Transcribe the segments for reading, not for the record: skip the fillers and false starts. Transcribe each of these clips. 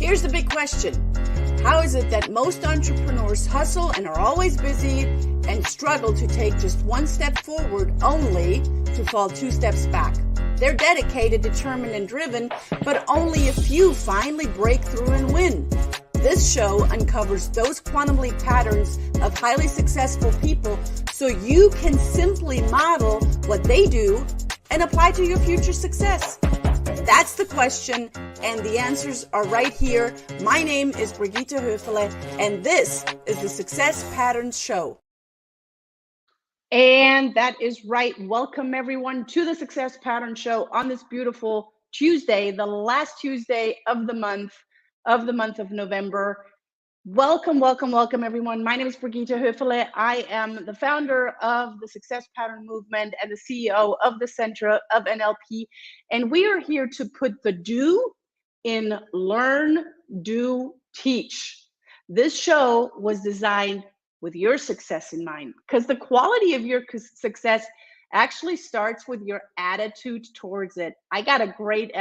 Here's the big question. How is it that most entrepreneurs hustle and are always busy and struggle to take just one step forward only to fall two steps back? They're dedicated, determined, and driven, but only a few finally break through and win. This show uncovers those quantum leap patterns of highly successful people so you can simply model what they do and apply to your future success. That's the question, and the answers are right here. My name is Brigitte Höfele, and this is the Success Patterns Show. And that is right. Welcome, everyone, to the Success Patterns Show on this beautiful Tuesday, the last Tuesday of the month of November. Welcome, welcome, welcome, everyone. My name is Brigitte Höfele. I am the founder of the Success Pattern Movement and the CEO of the Center of NLP. And we are here to put the do in learn, do, teach. This show was designed with your success in mind, because the quality of your success actually starts with your attitude towards it. I got a great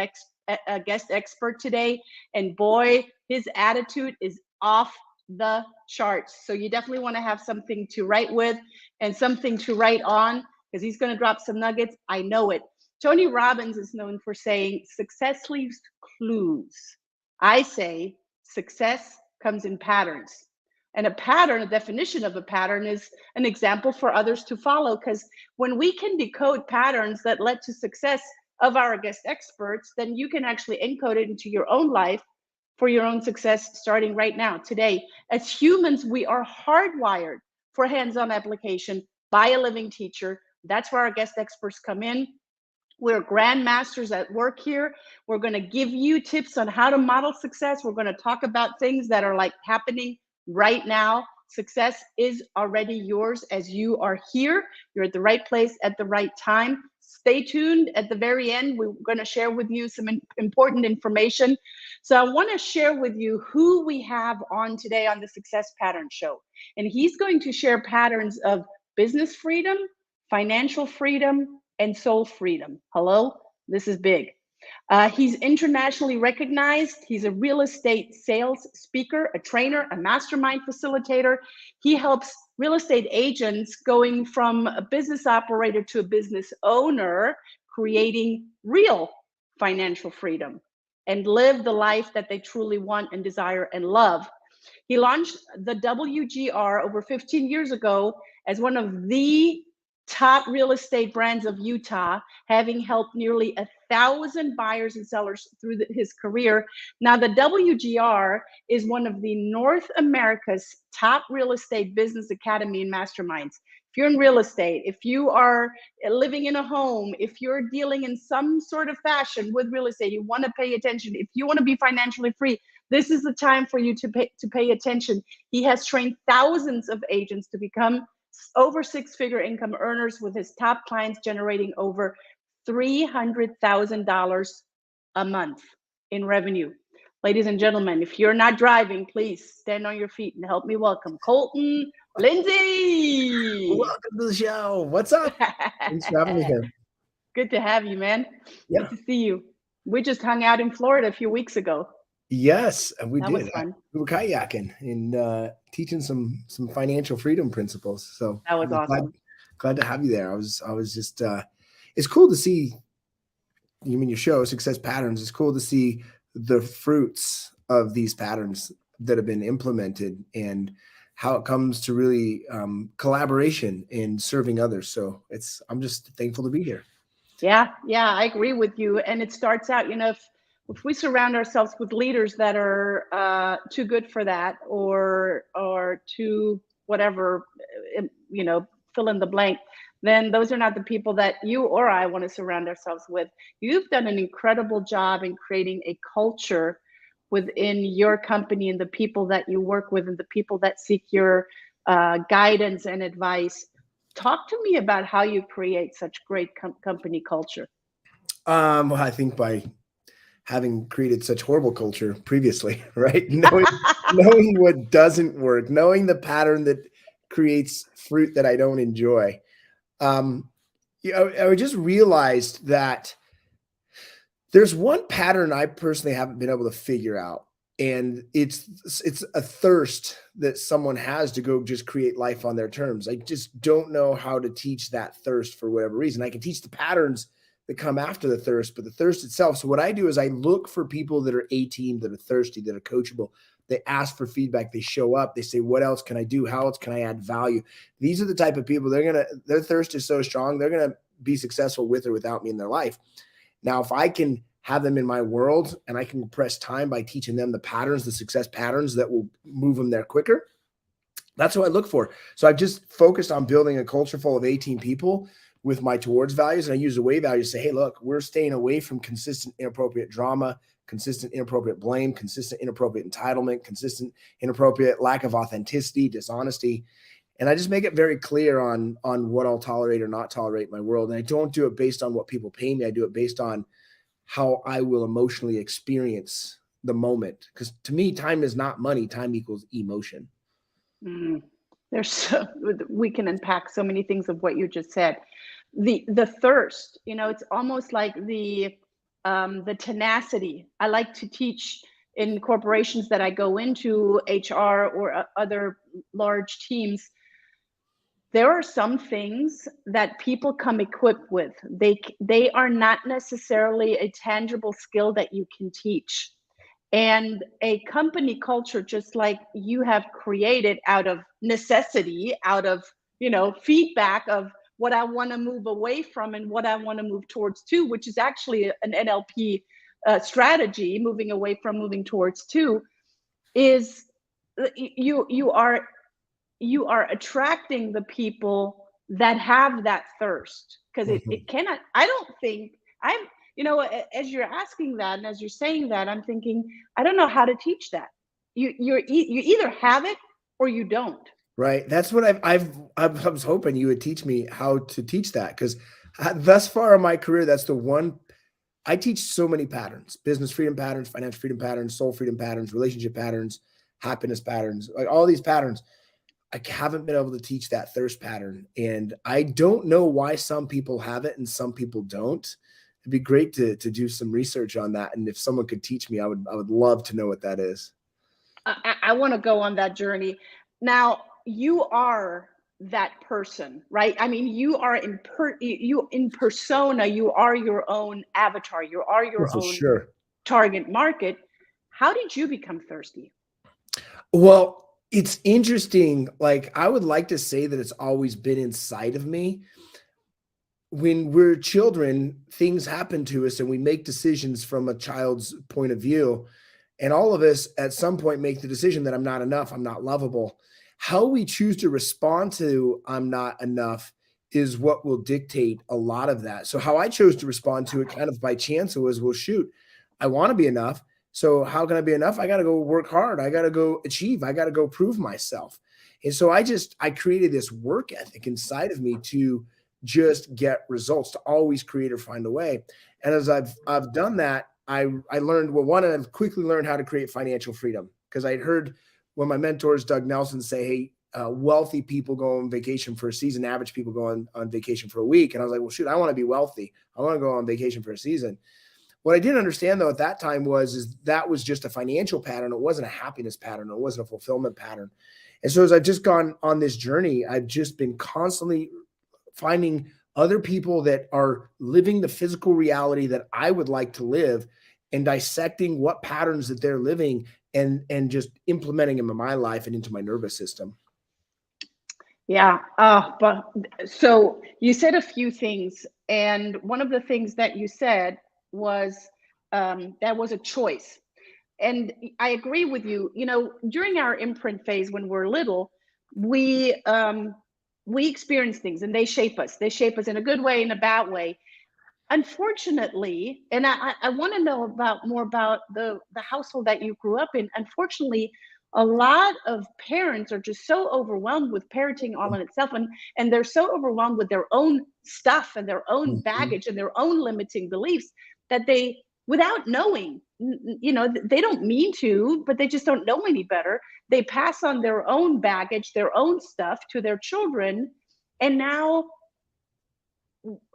guest expert today, and boy, his attitude is off the charts. So you definitely want to have something to write with and something to write on, because he's going to drop some nuggets. I know it. Tony Robbins is known for saying success leaves clues. I say success comes in patterns. And a pattern, a definition of a pattern, is an example for others to follow, because when we can decode patterns that led to success of our guest experts, then you can actually encode it into your own life for your own success starting right now, today. As humans, we are hardwired for hands-on application by a living teacher. That's where our guest experts come in. We're grandmasters at work here. We're going to give you tips on how to model success. We're going to talk about things that are like happening right now. Success is already yours as you are here. You're at the right place at the right time. Stay tuned. At the very end, we're going to share with you some important information. So I want to share with you who we have on today on the Success Pattern Show. And he's going to share patterns of business freedom, financial freedom, and soul freedom. Hello, this is big. He's internationally recognized. He's a real estate sales speaker, a trainer, a mastermind facilitator. He helps real estate agents going from a business operator to a business owner, creating real financial freedom and live the life that they truly want and desire and love. He launched the WGR over 15 years ago as one of the top real estate brands of Utah, having helped nearly 1,000 buyers and sellers through his career. Now, the WGR is one of the North America's top real estate business academy and masterminds. If you're in real estate, if you are living in a home, if you're dealing in some sort of fashion with real estate, you want to pay attention. If you want to be financially free, this is the time for you to pay attention. He has trained thousands of agents to become over six-figure income earners, with his top clients generating over $300,000 a month in revenue. Ladies and gentlemen, if you're not driving, please stand on your feet and help me welcome Colton Lindsay. Welcome to the show. What's up? Thanks for having me here. Good to have you, man. Yeah. Good to see you. We just hung out in Florida a few weeks ago. Yes, we did. Was fun. We were kayaking and teaching some financial freedom principles. So that was awesome. Glad to have you there. I was just it's cool to see you in your show, Success Patterns. It's cool to see the fruits of these patterns that have been implemented and how it comes to really collaboration in serving others. So I'm just thankful to be here. Yeah, I agree with you. And it starts out, if we surround ourselves with leaders that are too good for that, or too whatever, fill in the blank, then those are not the people that you or I want to surround ourselves with. You've done an incredible job in creating a culture within your company and the people that you work with and the people that seek your guidance and advice. Talk to me about how you create such great company culture. Well, I think by having created such horrible culture previously, right? Knowing what doesn't work, knowing the pattern that creates fruit that I don't enjoy. I just realized that there's one pattern I personally haven't been able to figure out. And it's a thirst that someone has to go just create life on their terms. I just don't know how to teach that thirst for whatever reason. I can teach the patterns that come after the thirst, but the thirst itself. So what I do is I look for people that are A-team, that are thirsty, that are coachable. They ask for feedback. They show up. They say, what else can I do? How else can I add value? These are the type of people their thirst is so strong. They're going to be successful with or without me in their life. Now, if I can have them in my world and I can compress time by teaching them the patterns, the success patterns that will move them there quicker, that's what I look for. So I've just focused on building a culture full of 18 people with my towards values. And I use the way values to say, hey, look, we're staying away from consistent, inappropriate drama, consistent, inappropriate blame, consistent, inappropriate entitlement, consistent, inappropriate lack of authenticity, dishonesty. And I just make it very clear on what I'll tolerate or not tolerate in my world. And I don't do it based on what people pay me. I do it based on how I will emotionally experience the moment. Because to me, time is not money. Time equals emotion. We can unpack so many things of what you just said. The thirst, it's almost like the tenacity. I like to teach in corporations that I go into, HR or other large teams. There are some things that people come equipped with. They are not necessarily a tangible skill that you can teach. And a company culture, just like you have created out of necessity, out of, feedback of what I want to move away from and what I want to move towards to, which is actually an NLP strategy, moving away from moving towards to, is you are attracting the people that have that thirst, because it cannot. I don't think as you're asking that and as you're saying that, I'm thinking, I don't know how to teach that. You either have it or you don't. Right. That's what I was hoping you would teach me how to teach that, because thus far in my career, that's the one. I teach so many patterns: business freedom patterns, financial freedom patterns, soul freedom patterns, relationship patterns, happiness patterns, like all these patterns. I haven't been able to teach that thirst pattern. And I don't know why some people have it and some people don't. It'd be great to do some research on that. And if someone could teach me, I would love to know what that is. I want to go on that journey. Now, you are that person, right? I mean, you are in persona, you are your own avatar, you are your For own sure. target market. How did you become thirsty? Well, it's interesting. Like, I would like to say that it's always been inside of me. When we're children, things happen to us and we make decisions from a child's point of view. And all of us at some point make the decision that I'm not enough, I'm not lovable. How we choose to respond to I'm not enough is what will dictate a lot of that. So how I chose to respond to it kind of by chance was, well, shoot, I want to be enough. So how can I be enough? I got to go work hard. I got to go achieve. I got to go prove myself. And so I created this work ethic inside of me to just get results, to always create or find a way. And as I've done that, I learned, well, one, I've quickly learned how to create financial freedom, because I'd heard when my mentors, Doug Nelson, say, hey, wealthy people go on vacation for a season, average people go on vacation for a week. And I was like, well, shoot, I want to be wealthy. I want to go on vacation for a season. What I didn't understand, though, at that time is that was just a financial pattern. It wasn't a happiness pattern. It wasn't a fulfillment pattern. And so as I've just gone on this journey, I've just been constantly finding other people that are living the physical reality that I would like to live, and dissecting what patterns that they're living and just implementing them in my life and into my nervous system. Yeah. But so you said a few things, and one of the things that you said was that was a choice. And I agree with you. During our imprint phase, when we're little, we experience things and they shape us. They shape us in a good way, in a bad way. Unfortunately, and I want to know more about the household that you grew up in. Unfortunately, a lot of parents are just so overwhelmed with parenting all in itself, and they're so overwhelmed with their own stuff and their own baggage and their own limiting beliefs that they, without knowing, they don't mean to, but they just don't know any better. They pass on their own baggage, their own stuff to their children. And now,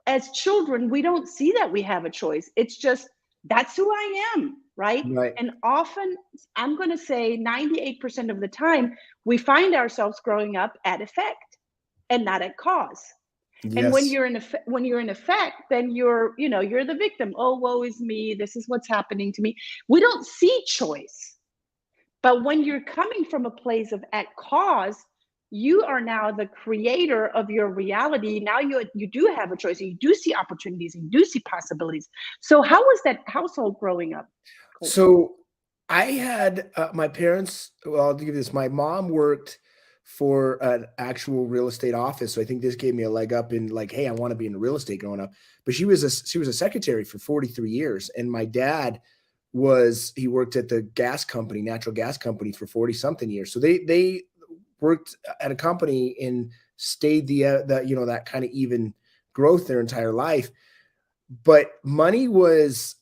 as children, we don't see that we have a choice. It's just, that's who I am. right? Right. And often, I'm going to say 98% of the time, we find ourselves growing up at effect and not at cause. And when Yes. you're in effect, then you're the victim. Oh, woe is me. This is what's happening to me. We don't see choice. But when you're coming from a place of at cause, you are now the creator of your reality. Now you do have a choice. You do see opportunities. You do see possibilities. So how was that household growing up, Colton? So I had my parents. Well, I'll give you this. My mom worked for an actual real estate office, so I think this gave me a leg up in like, hey, I want to be in real estate growing up. But she was a secretary for 43 years, and my dad he worked at the gas company, natural gas company, for 40 something years. So they worked at a company and stayed that kind of even growth their entire life. But money was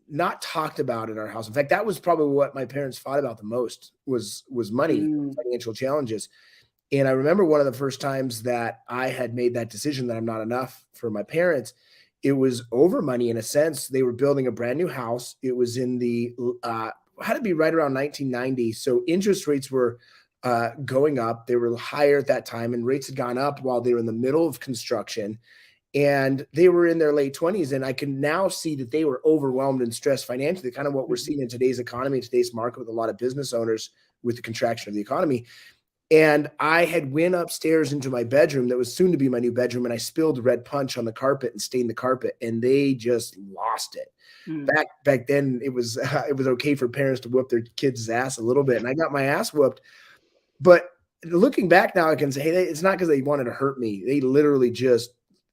not talked about in our house. In fact, that was probably what my parents fought about the most was money, Mm. financial challenges. And I remember one of the first times that I had made that decision that I'm not enough for my parents. It was over money in a sense. They were building a brand new house. It was in the had to be right around 1990. So interest rates were going up. They were higher at that time, and rates had gone up while they were in the middle of construction. And they were in their late 20s, and I can now see that they were overwhelmed and stressed financially, kind of what we're seeing in today's economy, today's market, with a lot of business owners with the contraction of the economy. And I had went upstairs into my bedroom that was soon to be my new bedroom, and I spilled red punch on the carpet and stained the carpet, and they just lost it. Mm. Back then, it was okay for parents to whoop their kids' ass a little bit, and I got my ass whooped. But looking back now, I can say, hey, it's not because they wanted to hurt me. They literally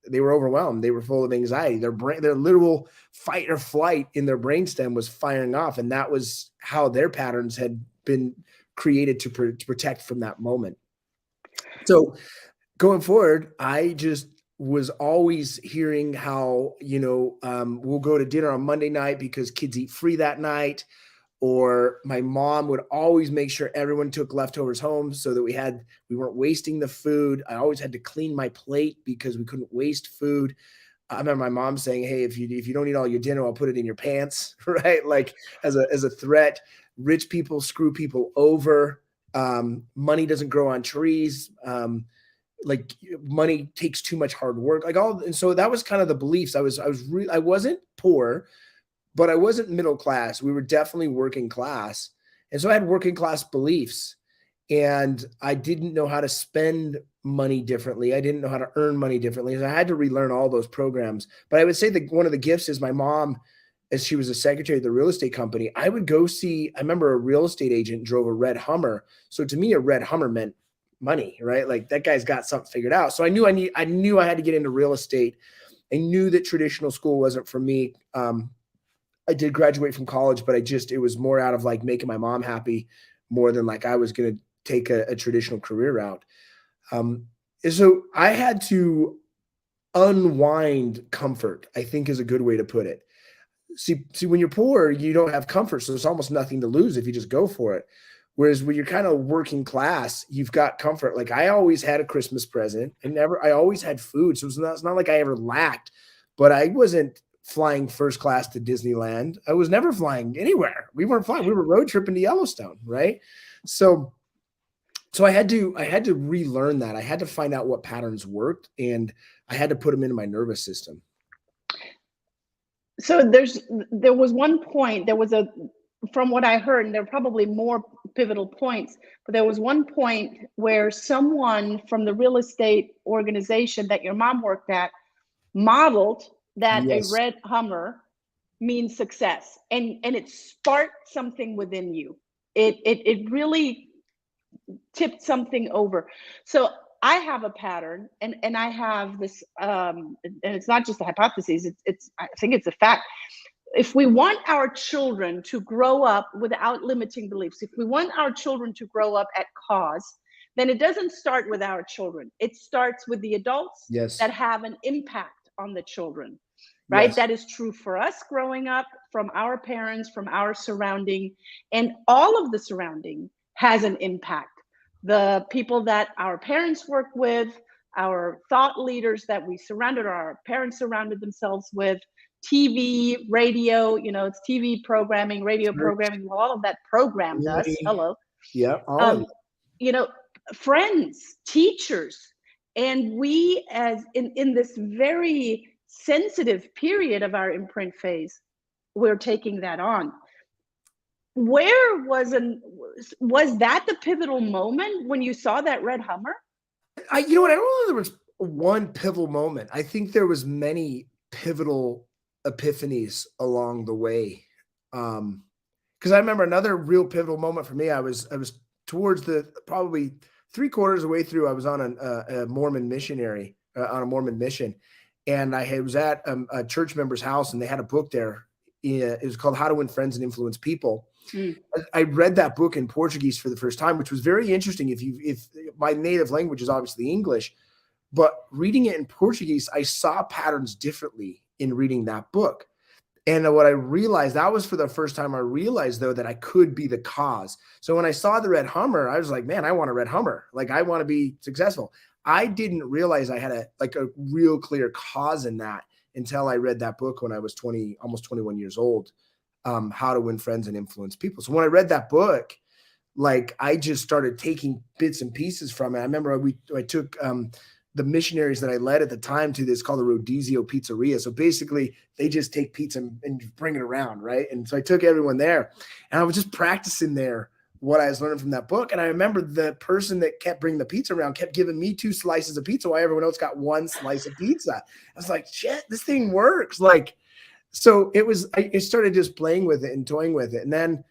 they were overwhelmed. They were full of anxiety. Their literal fight or flight in their brainstem was firing off. And that was how their patterns had been created to protect from that moment. So going forward, I just was always hearing how, we'll go to dinner on Monday night because kids eat free that night. Or my mom would always make sure everyone took leftovers home so that we weren't wasting the food. I always had to clean my plate because we couldn't waste food. I remember my mom saying, hey, if you don't eat all your dinner, I'll put it in your pants, right? Like as a threat. Rich people screw people over. Money doesn't grow on trees. Like money takes too much hard work. And so that was kind of the beliefs. I wasn't poor, but I wasn't middle class. We were definitely working class. And so I had working class beliefs, and I didn't know how to spend money differently. I didn't know how to earn money differently. So I had to relearn all those programs. But I would say that one of the gifts is my mom, as she was a secretary of the real estate company, I remember a real estate agent drove a red Hummer. So to me, a red Hummer meant money, right? Like that guy's got something figured out. So I knew I had to get into real estate. I knew that traditional school wasn't for me. I did graduate from college, but it was more out of like making my mom happy more than like I was going to take a traditional career route. So I had to unwind comfort, I think is a good way to put it. See, when you're poor, you don't have comfort. So there's almost nothing to lose if you just go for it. Whereas when you're kind of working class, you've got comfort. Like I always had a Christmas present. I always had food. So it's not like I ever lacked, but I wasn't flying first class to Disneyland. I was never flying anywhere. We weren't flying. We were road tripping to Yellowstone. Right. So I had to relearn that. I had to find out what patterns worked, and I had to put them into my nervous system. So there was one point, from what I heard, and there are probably more pivotal points, but there was one point where someone from the real estate organization that your mom worked at modeled that a Yes. red Hummer means success, and it sparked something within you. It really tipped something over. So I have a pattern, and I have this, and it's not just a hypothesis. I think it's a fact. If we want our children to grow up without limiting beliefs, if we want our children to grow up at cause, then it doesn't start with our children. It starts with the adults Yes. that have an impact on the children, right? Yes. That is true for us growing up, from our parents, from our surrounding, and all of the surrounding has an impact. The people that our parents work with, our thought leaders that we surrounded, or our parents surrounded themselves with, TV, radio, it's TV programming, radio Church, programming, all of that programmed us. community. Hello. Yeah, all of Um, it. you know, Friends, teachers, and we as in this very sensitive period of our imprint phase, we're taking that on. Where was that the pivotal moment when you saw that red Hummer? You know what? I don't know if there was one pivotal moment. I think there was many pivotal epiphanies along the way. Because I remember another real pivotal moment for me. I was towards the probably 3/4 of the way through. I was on a Mormon missionary on a Mormon mission, and I was at a church member's house, and they had a book there. It was called How to Win Friends and Influence People. I read that book in Portuguese for the first time, which was very interesting. If my native language is obviously English, but reading it in Portuguese, I saw patterns differently in reading that book. And what I realized, that was for the first time I realized, though, that I could be the cause. So when I saw the red Hummer, I was like, man, I want a red Hummer. Like, I want to be successful. I didn't realize I had a real clear cause in that until I read that book when I was 20, almost 21 years old. How to Win Friends and Influence People. So when I read that book, like, I just started taking bits and pieces from it. I remember I took the missionaries that I led at the time to this called the Rodizio Pizzeria. So basically they just take pizza and bring it around, right? And so I took everyone there, and I was just practicing there what I was learning from that book. And I remember the person that kept bringing the pizza around kept giving me 2 slices of pizza while everyone else got 1 slice of pizza. I was like, shit, this thing works. Like, so I started just playing with it and toying with it. And then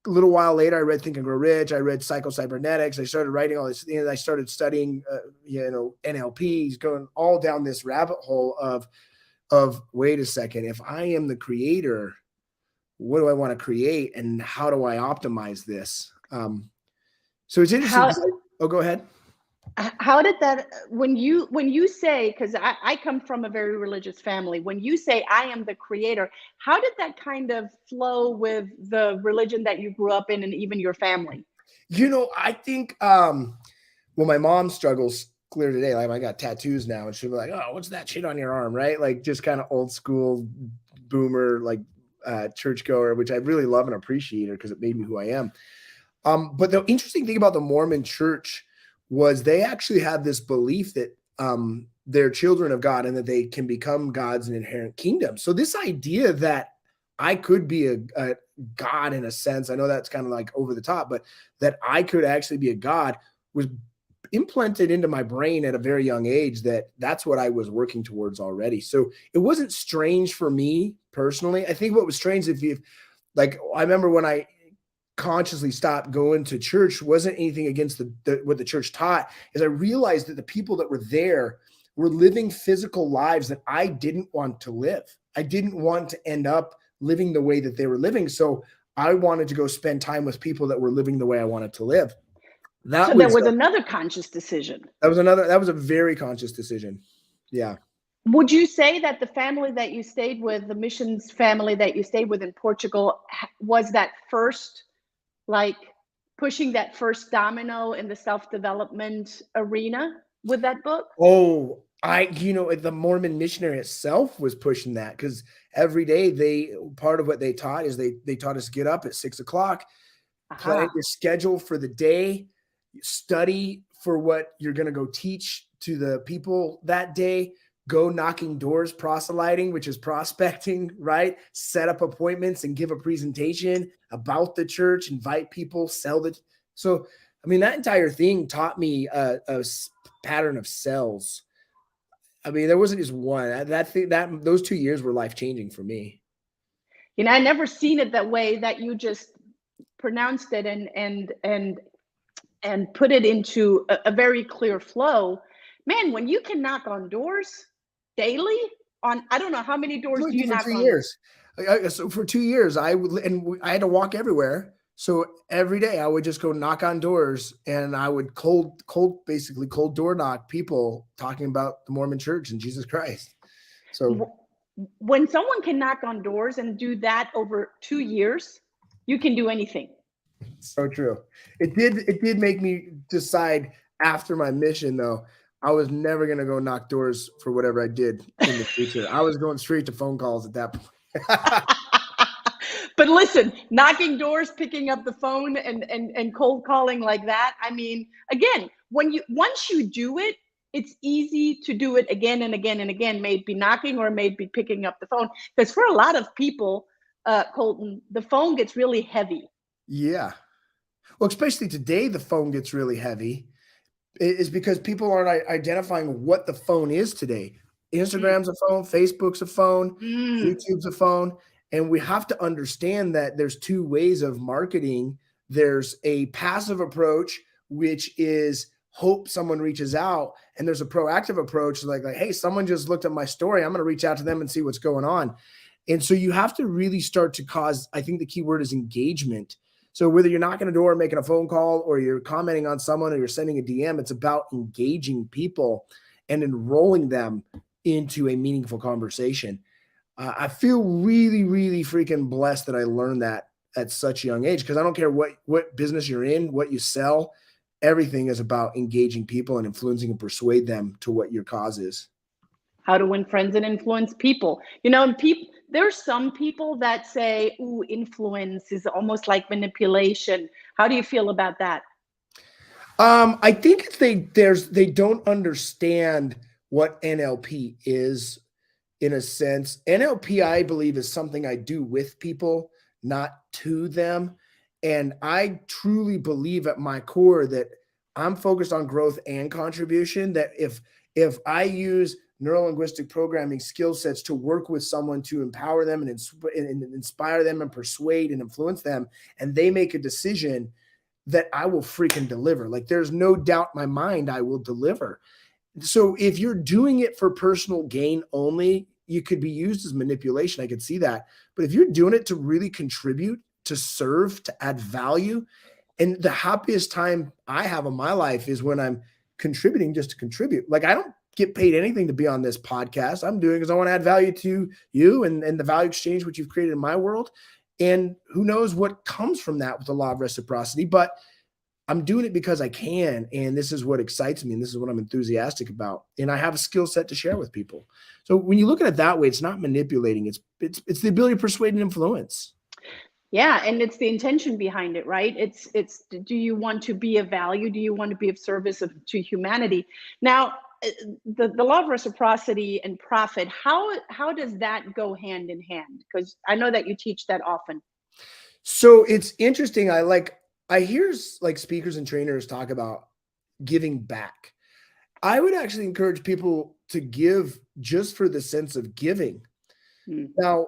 a little while later, I read Think and Grow Rich. I read Psycho-Cybernetics. I started writing all this. I started studying, NLPs, going all down this rabbit hole of wait a second, if I am the creator, what do I want to create, and how do I optimize this? So it's interesting. Go ahead. How did that, when you say, because I come from a very religious family, when you say I am the creator, how did that kind of flow with the religion that you grew up in and even your family? I think, well, my mom struggles clear today. Like, I got tattoos now, and she'll be like, oh, what's that shit on your arm? Right? Like, just kind of old school boomer, like churchgoer, which I really love and appreciate her because it made me who I am. But the interesting thing about the Mormon church was they actually have this belief that they're children of God and that they can become God's inherent kingdom. So this idea that I could be a God in a sense, I know that's kind of like over the top, but that I could actually be a God was implanted into my brain at a very young age, that's what I was working towards already. So it wasn't strange for me personally. I think what was strange, I remember when I consciously stopped going to church, wasn't anything against what the church taught, is I realized that the people that were there were living physical lives that I didn't want to live. I didn't want to end up living the way that they were living. So I wanted to go spend time with people that were living the way I wanted to live. So there was another conscious decision. That was a very conscious decision. Yeah. Would you say that the family that you stayed with, the missions family that you stayed with in Portugal, was that first, like, pushing that first domino in the self-development arena with that book? Oh, the Mormon missionary itself was pushing that, because every day part of what they taught is they taught us to get up at 6 o'clock, plan your schedule for the day, study for what you're going to go teach to the people that day, go knocking doors, proselyting, which is prospecting, right? Set up appointments and give a presentation about the church, invite people, sell it. So, I mean, that entire thing taught me a pattern of cells. I mean, there wasn't just one. Those 2 years were life-changing for me. I never seen it that way that you just pronounced it and put it into a very clear flow. Man, when you can knock on doors daily, on I don't know how many doors do you knock on? 3 years. So for 2 years, I had to walk everywhere. So every day I would just go knock on doors, and I would cold door knock people talking about the Mormon church and Jesus Christ. So when someone can knock on doors and do that over 2 years, you can do anything. So true. It did make me decide after my mission, though, I was never going to go knock doors for whatever I did in the future. I was going straight to phone calls at that point. But listen, knocking doors, picking up the phone, and cold calling like that. I mean, again, once you do it, it's easy to do it again and again and again. Maybe knocking or maybe picking up the phone, because for a lot of people, Colton, the phone gets really heavy. Yeah. Well, especially today, the phone gets really heavy. Is because people aren't identifying what the phone is today. Mm. Instagram's a phone, Facebook's a phone, Mm. YouTube's a phone. And we have to understand that there's two ways of marketing. There's a passive approach, which is hope someone reaches out. And there's a proactive approach like, hey, someone just looked at my story. I'm going to reach out to them and see what's going on. And so you have to really start to cause, I think the key word is engagement. So whether you're knocking a door, making a phone call, or you're commenting on someone, or you're sending a DM, it's about engaging people and enrolling them into a meaningful conversation. I feel really, really freaking blessed that I learned that at such a young age, because I don't care what business you're in, what you sell, everything is about engaging people and influencing and persuade them to what your cause is. How to win friends and influence people. And there's some people that say, ooh, influence is almost like manipulation. How do you feel about that? I think they don't understand what NLP is. In a sense, NLP, I believe, is something I do with people, not to them. And I truly believe at my core that I'm focused on growth and contribution, that if I use neuro-linguistic programming skill sets to work with someone to empower them and inspire them and persuade and influence them, and they make a decision, that I will freaking deliver. Like, there's no doubt in my mind I will deliver. So if you're doing it for personal gain only, you could be used as manipulation. I could see that. But if you're doing it to really contribute, to serve, to add value, and the happiest time I have in my life is when I'm contributing just to contribute. Like, I don't get paid anything to be on this podcast. I'm doing because I want to add value to you and the value exchange which you've created in my world. And who knows what comes from that with the law of reciprocity. But I'm doing it because I can, and this is what excites me, and this is what I'm enthusiastic about, and I have a skill set to share with people. So when you look at it that way, it's not manipulating; it's the ability to persuade and influence. Yeah, and it's the intention behind it, right? It's do you want to be of value? Do you want to be of service to humanity? Now, the law of reciprocity and profit, how does that go hand in hand? Because I know that you teach that often. So it's interesting. I hear like speakers and trainers talk about giving back. I would actually encourage people to give just for the sense of giving. Mm. Now,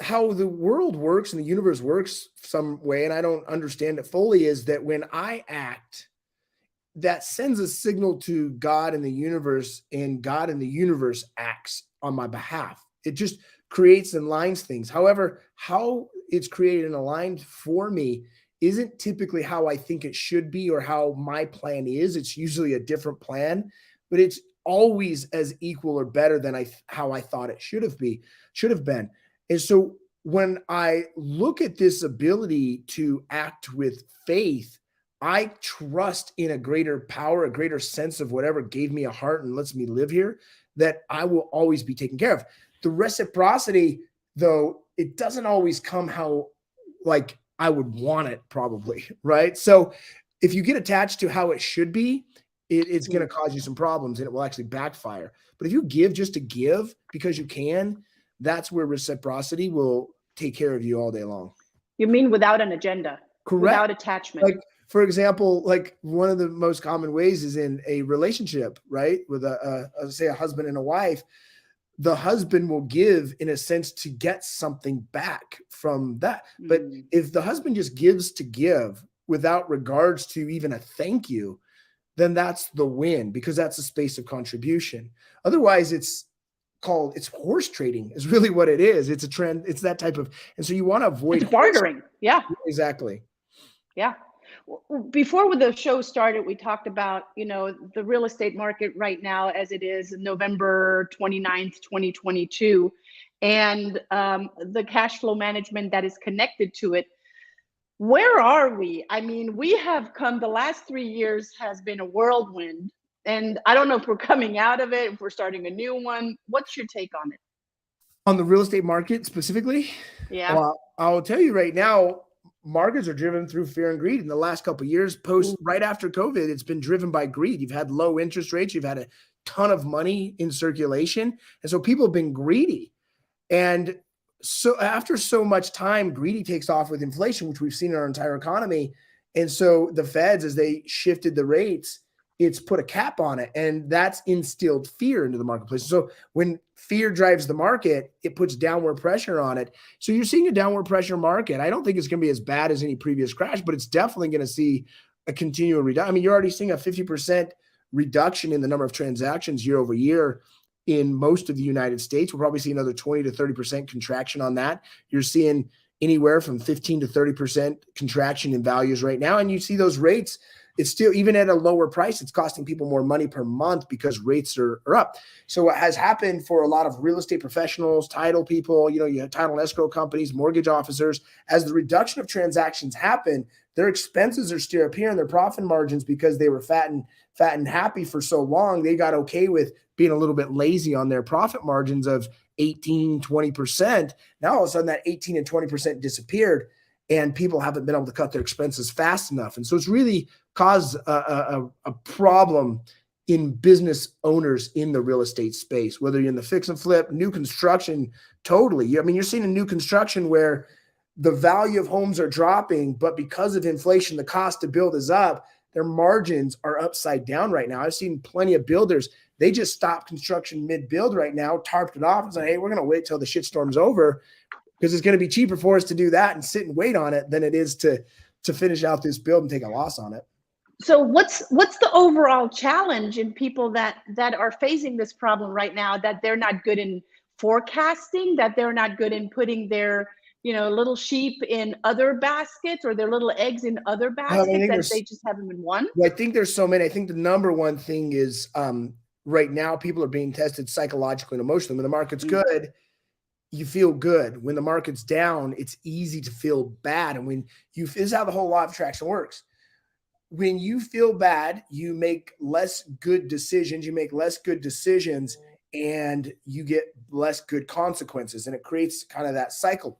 how the world works and the universe works some way, and I don't understand it fully, is that when I act, that sends a signal to God in the universe, and God in the universe acts on my behalf. It just creates and aligns things. However, how it's created and aligned for me isn't typically how I think it should be or how my plan is. It's usually a different plan, but it's always as equal or better than how I thought it should have been. And so when I look at this ability to act with faith, I trust in a greater power, a greater sense of whatever gave me a heart and lets me live here, that I will always be taken care of. The reciprocity, though, it doesn't always come how like I would want it, probably, right? So if you get attached to how it should be, it's going to cause you some problems, and it will actually backfire. But if you give just to give because you can, that's where reciprocity will take care of you all day long. You mean without an agenda? Correct. Without attachment? Like, for example, like one of the most common ways is in a relationship, right? With say a husband and a wife. The husband will give in a sense to get something back from that. But if the husband just gives to give without regards to even a thank you, then that's the win, because that's a space of contribution. Otherwise, it's horse trading is really what it is. It's a trend. It's that type of, and so you want to avoid it's bartering. Yeah, exactly. Yeah. Before the show started, we talked about, the real estate market right now as it is November 29th, 2022, and the cash flow management that is connected to it. Where are we? I mean, we have come, the last 3 years has been a whirlwind And I don't know if we're coming out of it, if we're starting a new one. What's your take on it? On the real estate market specifically? Yeah. Well, I'll tell you right now, markets are driven through fear and greed. In the last couple of years, right after COVID, it's been driven by greed. You've had low interest rates, you've had a ton of money in circulation, and so people have been greedy. And so after so much time, greedy takes off with inflation, which we've seen in our entire economy. And so the Feds, as they shifted the rates, it's put a cap on it, and that's instilled fear into the marketplace. So when fear drives the market, it puts downward pressure on it. So you're seeing a downward pressure market. I don't think it's going to be as bad as any previous crash, but it's definitely going to see a continual reduction. I mean, you're already seeing a 50% reduction in the number of transactions year over year in most of the United States. We'll probably see another 20 to 30% contraction on that. You're seeing anywhere from 15 to 30% contraction in values right now. And you see those rates, it's still, even at a lower price, it's costing people more money per month because rates are up. So what has happened for a lot of real estate professionals, title people, you have title and escrow companies, mortgage officers, as the reduction of transactions happen, their expenses are still up here and their profit margins, because they were fat and happy for so long, they got okay with being a little bit lazy on their profit margins of 18, 20%. Now all of a sudden that 18 and 20% disappeared, and people haven't been able to cut their expenses fast enough. And so it's really caused a problem in business owners in the real estate space, whether you're in the fix and flip, new construction, totally. I mean, you're seeing a new construction where the value of homes are dropping, but because of inflation, the cost to build is up. Their margins are upside down right now. I've seen plenty of builders, they just stopped construction mid-build right now, tarped it off and said, hey, we're going to wait till the shitstorm's over, because it's going to be cheaper for us to do that and sit and wait on it than it is to finish out this build and take a loss on it. So what's the overall challenge in people that are facing this problem right now, that they're not good in forecasting, that they're not good in putting their little sheep in other baskets, or their little eggs in other baskets, that they just have them in one? Well, I think there's so many. I think the number one thing is right now people are being tested psychologically and emotionally. When the market's good, you feel good. When the market's down, it's easy to feel bad. And when this is how the whole law of attraction works. When you feel bad, you make less good decisions. You make less good decisions, and you get less good consequences. And it creates kind of that cycle.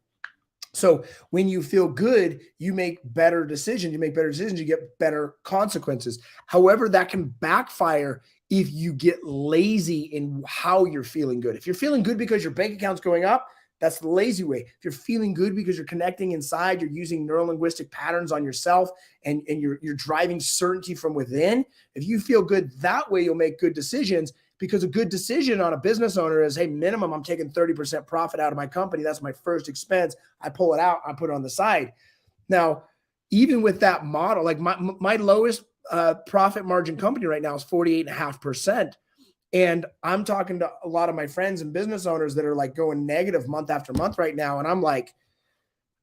So when you feel good, you make better decisions. You make better decisions, you get better consequences. However, that can backfire if you get lazy in how you're feeling good. If you're feeling good because your bank account's going up, that's the lazy way. If you're feeling good because you're connecting inside, you're using neurolinguistic patterns on yourself, and you're driving certainty from within. If you feel good that way, you'll make good decisions, because a good decision on a business owner is, hey, minimum, I'm taking 30% profit out of my company. That's my first expense. I pull it out, I put it on the side. Now, even with that model, like my lowest profit margin company right now is 48.5%. And I'm talking to a lot of my friends and business owners that are like going negative month after month right now. And I'm like,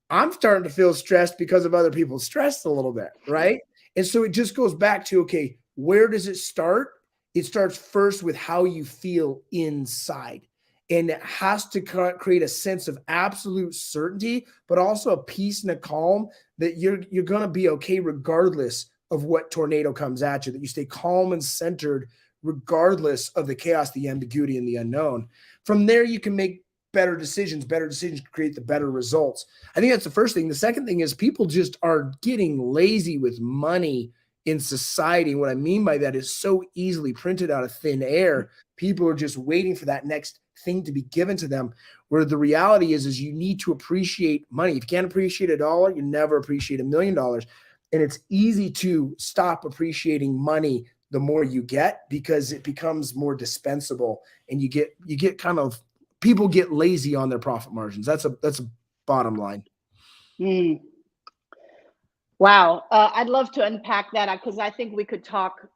I'm starting to feel stressed because of other people's stress a little bit, right? And so it just goes back to, okay, where does it start? It starts first with how you feel inside. And it has to create a sense of absolute certainty, but also a peace and a calm that you're going to be okay regardless of what tornado comes at you, that you stay calm and centered regardless of the chaos, the ambiguity, and the unknown. From there, you can make better decisions. Better decisions create the better results. I think that's the first thing. The second thing is people just are getting lazy with money in society. And what I mean by that is so easily printed out of thin air. People are just waiting for that next thing to be given to them, where the reality is you need to appreciate money. If you can't appreciate $1, you never appreciate $1 million. And it's easy to stop appreciating money the more you get, because it becomes more dispensable, and you get kind of, people get lazy on their profit margins. That's a bottom line. Wow. I'd love to unpack that, because I think we could talk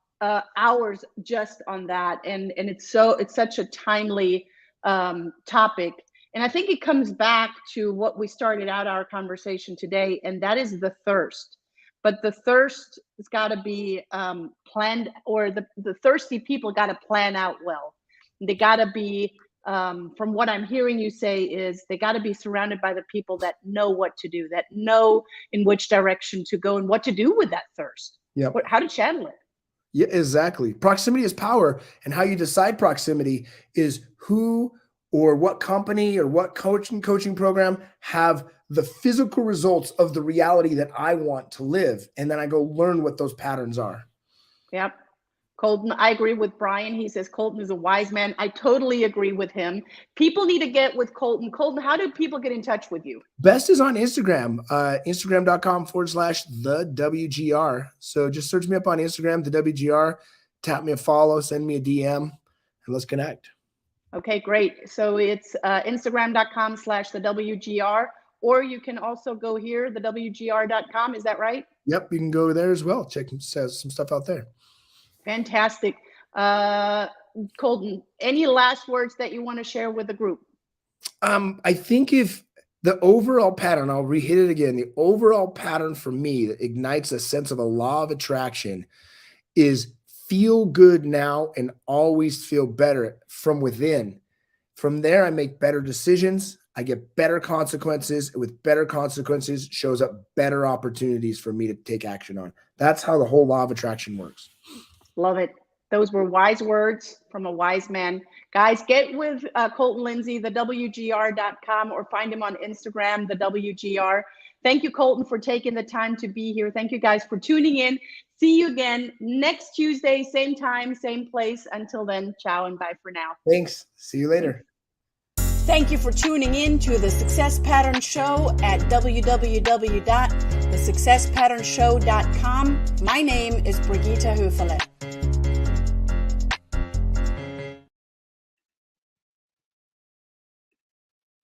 hours just on that. And it's such a timely topic. And I think it comes back to what we started out our conversation today, and that is the thirst. But the thirst has got to be planned, or the thirsty people got to plan out well. They got to be, from what I'm hearing you say, is they got to be surrounded by the people that know what to do, that know in which direction to go and what to do with that thirst. Yep. How to channel it. Yeah, exactly. Proximity is power. And how you decide proximity is who or what company or what coaching program have the physical results of the reality that I want to live. And then I go learn what those patterns are. Yep. Colton, I agree with Brian. He says Colton is a wise man. I totally agree with him. People need to get with Colton. Colton, how do people get in touch with you? Best is on Instagram, Instagram.com/the WGR. So just search me up on Instagram, the WGR, tap me a follow, send me a DM, and let's connect. Okay, great. So it's Instagram.com/the WGR, or you can also go here, the WGR.com. Is that right? Yep, you can go there as well. Check some stuff out there. Fantastic. Colton, any last words that you want to share with the group? I think if the overall pattern, I'll re-hit it again, the overall pattern for me that ignites a sense of a law of attraction is feel good now and always feel better from within. From there, I make better decisions. I get better consequences. With better consequences shows up better opportunities for me to take action on. That's how the whole law of attraction works. Love it. Those were wise words from a wise man. Guys, get with Colton Lindsay, the WGR.com, or find him on Instagram, the WGR. Thank you, Colton, for taking the time to be here. Thank you guys for tuning in. See you again next Tuesday, same time, same place. Until then, ciao and bye for now. Thanks. See you later. Thank you for tuning in to the Success Pattern Show at www.thesuccesspatternshow.com. My name is Brigitte Höfele.